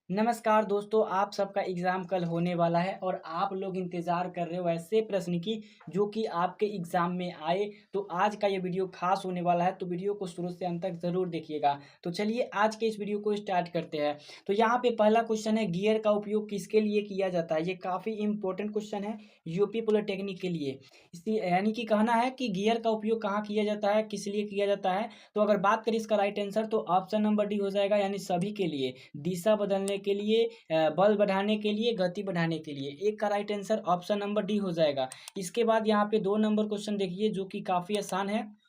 नमस्कार दोस्तों, आप सबका एग्ज़ाम कल होने वाला है और आप लोग इंतज़ार कर रहे हो ऐसे प्रश्न की जो कि आपके एग्ज़ाम में आए। तो आज का ये वीडियो ख़ास होने वाला है, तो वीडियो को शुरू से अंत तक ज़रूर देखिएगा। तो चलिए आज के इस वीडियो को स्टार्ट करते हैं। तो यहाँ पे पहला क्वेश्चन है, गियर का उपयोग किसके लिए किया जाता है? ये काफ़ी इंपॉर्टेंट क्वेश्चन है यूपी पॉलिटेक्निक के लिए। इसी यानी कि कहना है कि गियर का उपयोग कहाँ किया जाता है, किस लिए किया जाता है? तो अगर बात करें इसका राइट आंसर तो ऑप्शन नंबर डी हो जाएगा, यानी सभी के लिए। दिशा बदलने के लिए, बल बढ़ाने के लिए, गति बढ़ाने के लिए। एक का right answer option number D हो जाएगा। इसके बाद यहाँ पे 2 नंबर क्वेश्चन देखिए जो कि काफ़ी आसान है।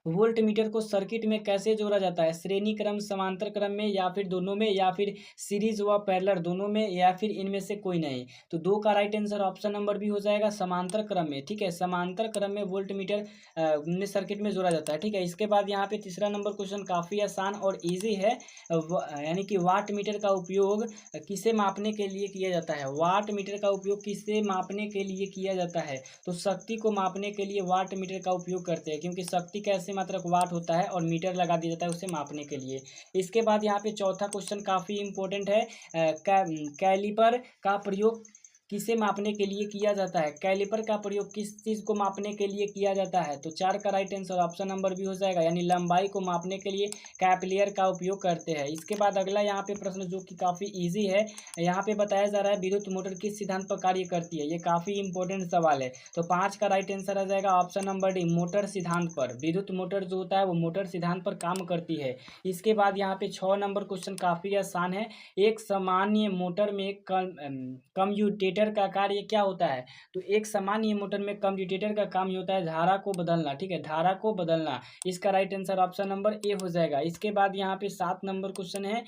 वोल्टमीटर को सर्किट में कैसे जोड़ा जाता है? श्रेणी क्रम, समांतर क्रम में, या फिर दोनों में, या फिर सीरीज व पैरेलल दोनों में, या फिर इनमें से कोई नहीं? तो 2 का right answer option number B हो जाएगा, समांतर क्रम में। ठीक है, समांतर क्रम में वोल्टमीटर में सर्किट में जोड़ा जाता है। ठीक है, इसके बाद यहाँ पे तीसरा नंबर क्वेश्चन काफ़ी आसान और ईजी है। यानी कि वाट मीटर का उपयोग किसे मापने के लिए किया जाता है? वाट मीटर का उपयोग किसे मापने के लिए किया जाता है? तो शक्ति को मापने के लिए वाट मीटर का उपयोग करते हैं, क्योंकि शक्ति का ऐसे मात्रक वाट होता है और मीटर लगा दिया जाता है उसे मापने के लिए। इसके बाद यहाँ पे चौथा क्वेश्चन काफ़ी इंपॉर्टेंट है। कैलिपर का प्रयोग किसे मापने के लिए किया जाता है? कैलिपर का प्रयोग किस चीज़ को मापने के लिए किया जाता है? तो 4 का right answer option number B हो जाएगा, यानी लंबाई को मापने के लिए कैपिलियर का उपयोग करते हैं। इसके बाद अगला यहाँ पे प्रश्न जो कि काफ़ी ईजी है। यहाँ पे बताया जा रहा है विद्युत मोटर किस सिद्धांत पर कार्य करती है? ये काफ़ी इंपॉर्टेंट सवाल है। तो 5 का राइट आंसर आ जाएगा ऑप्शन नंबर डी, मोटर सिद्धांत पर। विद्युत मोटर जो होता है वो मोटर सिद्धांत पर काम करती है। इसके बाद यहाँ पे 6 नंबर क्वेश्चन काफ़ी आसान है। एक सामान्य मोटर में कम्यूटेटर का कार्य क्या होता है? तो एक सामान्य मोटर में कम्यूटेटर का काम ये होता है धारा को बदलना। ठीक है, धारा को बदलना। इसका right answer option number A हो जाएगा। इसके बाद यहाँ पे 7 नंबर क्वेश्चन है,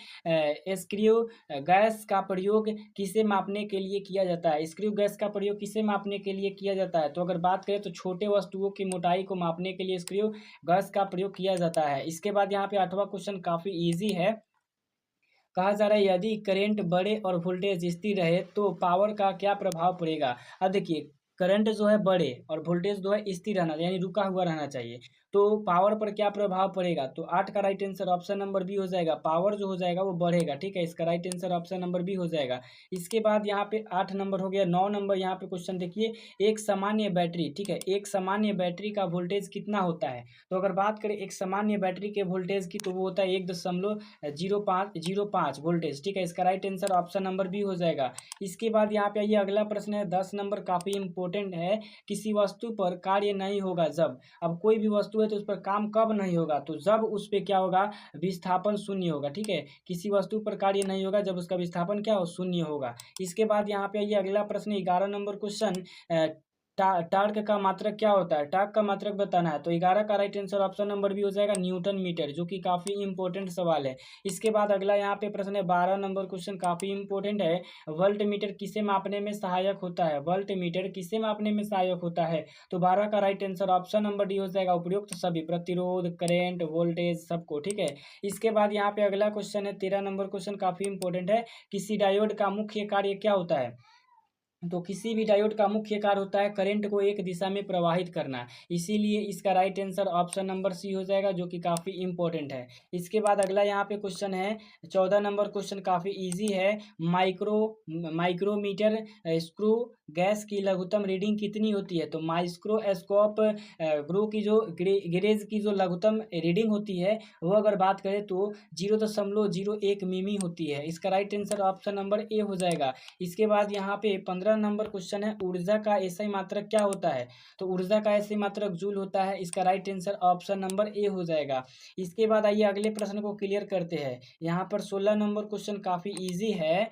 स्क्रू गैस का प्रयोग किसे मापने के लिए किया जाता है? स्क्रू गैस का प्रयोग किसे मापने के लिए किया जाता है? तो अगर बात करें तो छोटे वस्तुओं की मोटाई को मापने के लिए स्क्रू गैस का प्रयोग किया जाता है। इसके बाद यहाँ पे 8वां क्वेश्चन काफ़ी ईजी है। कहा जा रहा है यदि करंट बढ़े और वोल्टेज स्थिर रहे तो पावर का क्या प्रभाव पड़ेगा? अब देखिए, करंट जो है बढ़े और वोल्टेज जो है स्थिर रहना यानी रुका हुआ रहना चाहिए, तो पावर पर क्या प्रभाव पड़ेगा? तो 8 का right answer option number B हो जाएगा, पावर जो हो जाएगा वो बढ़ेगा। ठीक है, इसका right answer option number B हो जाएगा। इसके बाद यहाँ पे 8 नंबर हो गया। 9 नंबर यहाँ पे क्वेश्चन देखिए, एक सामान्य बैटरी, ठीक है, एक सामान्य बैटरी का वोल्टेज कितना होता है? तो अगर बात करें एक सामान्य बैटरी के वोल्टेज की, तो वो होता है 1.05 वोल्टेज। ठीक है, इसका right answer option number B हो जाएगा। इसके बाद यहाँ पे आइए, अगला प्रश्न है 10 नंबर, काफ़ी इंपॉर्टेंट है। किसी वस्तु पर कार्य नहीं होगा जब, अब कोई भी वस्तु है तो उस पर काम कब नहीं होगा? तो जब उस पे क्या होगा? विस्थापन शून्य होगा। ठीक है, किसी वस्तु पर कार्य नहीं होगा जब उसका विस्थापन क्या हो? शून्य होगा। इसके बाद यहाँ पे आइए, अगला प्रश्न 11 नंबर क्वेश्चन, टार्क का मात्रक क्या होता है? टार्क का मात्रक बताना है। तो 11 का right answer option number B हो जाएगा, न्यूटन मीटर, जो कि काफ़ी इंपॉर्टेंट सवाल है। इसके बाद अगला यहाँ पे प्रश्न है 12 नंबर क्वेश्चन, काफ़ी इंपॉर्टेंट है। वोल्ट मीटर किसे मापने में सहायक होता है? वोल्ट मीटर किसे मापने में सहायक होता है? तो 12 का right answer option number D हो जाएगा, उपयुक्त सभी, प्रतिरोध, करेंट, वोल्टेज, सबको। ठीक है, इसके बाद यहाँ पे अगला क्वेश्चन है 13 नंबर क्वेश्चन, काफ़ी इंपॉर्टेंट है। किसी डायोड का मुख्य कार्य क्या होता है? तो किसी भी डायोड का मुख्य कार्य होता है करंट को एक दिशा में प्रवाहित करना, इसीलिए इसका right answer option number C हो जाएगा, जो कि काफ़ी इंपॉर्टेंट है। इसके बाद अगला यहाँ पे क्वेश्चन है 14 नंबर क्वेश्चन, काफ़ी इजी है। माइक्रोमीटर स्क्रू गैस की लघुत्तम रीडिंग कितनी होती है? तो माइक्रोस्कोप ग्रू की जो गेरेज की जो लघुत्तम रीडिंग होती है वो अगर बात करें तो 0.01 मिमी होती है। इसका right answer option number A हो जाएगा। इसके बाद यहाँ पे 15 नंबर क्वेश्चन है, ऊर्जा का एसआई मात्रक क्या होता है? तो ऊर्जा का एसआई मात्रक जूल होता है। इसका right answer option number A हो जाएगा। इसके बाद आइए अगले प्रश्न को क्लियर करते हैं। यहाँ पर 16 नंबर क्वेश्चन काफ़ी इजी है।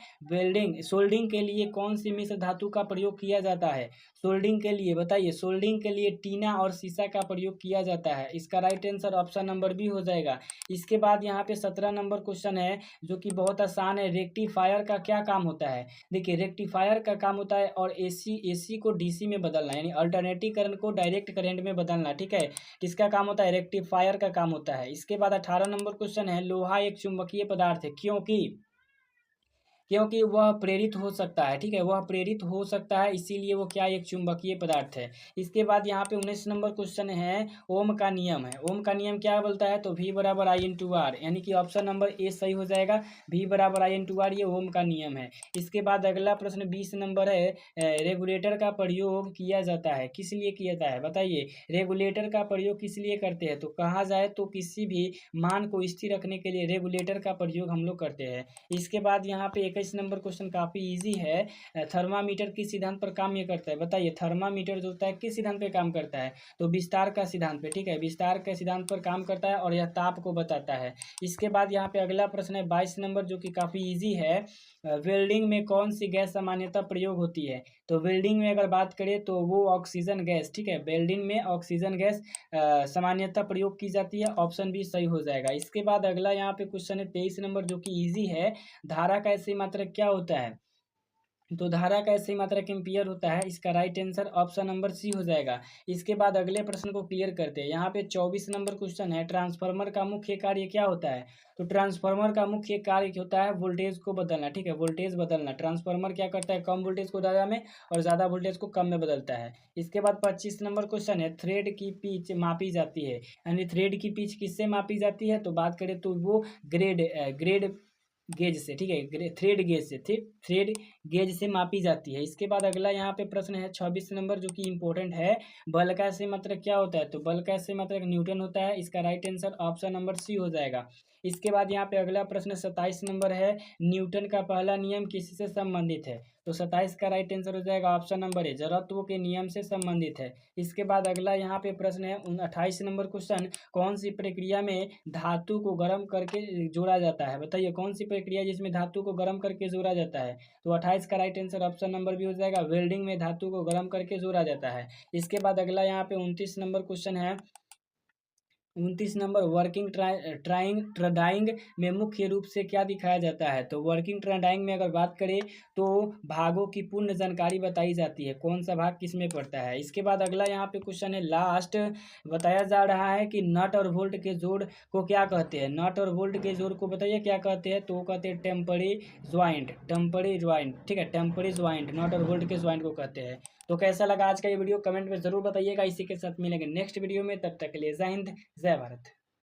सोल्डिंग के लिए कौन सी मिश्र धातु का प्रयोग किया जाता है? सोल्डिंग के लिए बताइए, सोल्डिंग के लिए टीना और सीसा का प्रयोग किया जाता है। इसका right answer option number B हो जाएगा। इसके बाद यहाँ पे 17 नंबर क्वेश्चन है जो कि बहुत आसान है, रेक्टिफायर का क्या काम होता है? देखिए, रेक्टिफायर का काम होता है और एसी को डीसी में बदलना, यानी अल्टरनेटिव करंट को डायरेक्ट करंट में बदलना। ठीक है, किसका काम होता है? रेक्टिफायर का काम होता है। इसके बाद 18 नंबर क्वेश्चन है, लोहा एक चुंबकीय पदार्थ है क्योंकि क्योंकि वह प्रेरित हो सकता है, ठीक है, वह प्रेरित हो सकता है, इसीलिए वो क्या एक चुंबकीय पदार्थ है। इसके बाद यहाँ पे 19 नंबर क्वेश्चन है, ओम का नियम है। ओम का नियम क्या बोलता है, तो V बराबर आई इंटू आर, यानी कि ऑप्शन नंबर ए सही हो जाएगा। V बराबर आई इंटू आर, ये ओम का नियम है। इसके बाद अगला प्रश्न 20 नंबर है, रेगुलेटर का प्रयोग किया जाता है, किस लिए किया जाता है बताइए। रेगुलेटर का प्रयोग किस लिए करते हैं, तो कहा जाए तो किसी भी मान को स्थिर रखने के लिए रेगुलेटर का प्रयोग हम लोग करते हैं। इसके बाद यहाँ पे 21 नंबर क्वेश्चन काफ़ी इजी है, थर्मामीटर किस सिद्धांत पर काम ये करता है बताइए। थर्मामीटर जो होता है किस सिद्धांत पर काम करता है, तो विस्तार का सिद्धांत पे, ठीक है, विस्तार के सिद्धांत पर काम करता है और यह ताप को बताता है। इसके बाद यहाँ पे अगला प्रश्न है 22 नंबर, जो कि काफ़ी इजी है, वेल्डिंग में कौन सी गैस सामान्यतः प्रयोग होती है, तो वेल्डिंग में अगर बात करें तो वो ऑक्सीजन गैस, ठीक है, वेल्डिंग में ऑक्सीजन गैस सामान्यतः प्रयोग की जाती है, ऑप्शन बी सही हो जाएगा। इसके बाद अगला यहाँ पे क्वेश्चन है 23 नंबर, जो कि इजी है, धारा का ऐसी मात्रक क्या होता है, तो धारा का ऐसी मात्रक एम्पियर होता है, इसका right answer option number C हो जाएगा। इसके बाद अगले प्रश्न को क्लियर करते हैं। यहाँ पे 24 नंबर क्वेश्चन है, ट्रांसफार्मर का मुख्य कार्य क्या होता है, तो ट्रांसफार्मर का मुख्य कार्य होता है वोल्टेज को बदलना, ठीक है, वोल्टेज बदलना। ट्रांसफार्मर क्या करता है, कम वोल्टेज को ज़्यादा में और ज़्यादा वोल्टेज को कम में बदलता है। इसके बाद 25 नंबर क्वेश्चन है, थ्रेड की पिच मापी जाती है, यानी थ्रेड की पिच किससे मापी जाती है, तो बात करें तो वो ग्रेड गेज से, ठीक है, थ्रेड गेज से, थ्रेड गेज से मापी जाती है। इसके बाद अगला यहाँ पे प्रश्न है 26 नंबर, जो कि इंपॉर्टेंट है, बल का ऐसे मात्रक क्या होता है, तो बल का ऐसे मात्रक न्यूटन होता है, इसका right answer option number C हो जाएगा। इसके बाद यहाँ पे अगला प्रश्न 27 नंबर है, न्यूटन का पहला नियम किससे संबंधित है, तो 27 का राइट आंसर हो जाएगा ऑप्शन नंबर ए, जड़त्व के नियम से संबंधित है। इसके बाद अगला यहाँ पे प्रश्न है 28 नंबर क्वेश्चन, कौन सी प्रक्रिया में धातु को गर्म करके जोड़ा जाता है बताइए, कौन सी प्रक्रिया जिसमें धातु को गर्म करके जोड़ा जाता है, तो 28 का राइट आंसर ऑप्शन नंबर भी हो जाएगा, वेल्डिंग में धातु को गर्म करके जोड़ा जाता है। इसके बाद अगला यहाँ पे 29 नंबर क्वेश्चन है, 29 नंबर, वर्किंग ट्राइंग में मुख्य रूप से क्या दिखाया जाता है, तो वर्किंग ट्राइंग में अगर बात करें तो भागों की पूर्ण जानकारी बताई जाती है, कौन सा भाग किस में पड़ता है। इसके बाद अगला यहाँ पे क्वेश्चन है लास्ट, बताया जा रहा है कि नट और बोल्ट के जोड़ को क्या कहते हैं, नट और बोल्ट के जोड़ को बताइए क्या कहते हैं, तो वो कहते हैं टेम्परी ज्वाइंट, टेम्परी ज्वाइंट, ठीक है, टेम्परी ज्वाइंट, नट और बोल्ट के ज्वाइंट को कहते हैं। तो कैसा लगा आज का ये वीडियो कमेंट में जरूर बताइएगा। इसी के साथ मिलेंगे नेक्स्ट वीडियो में, तब तक के लिए जय हिंद जय भारत।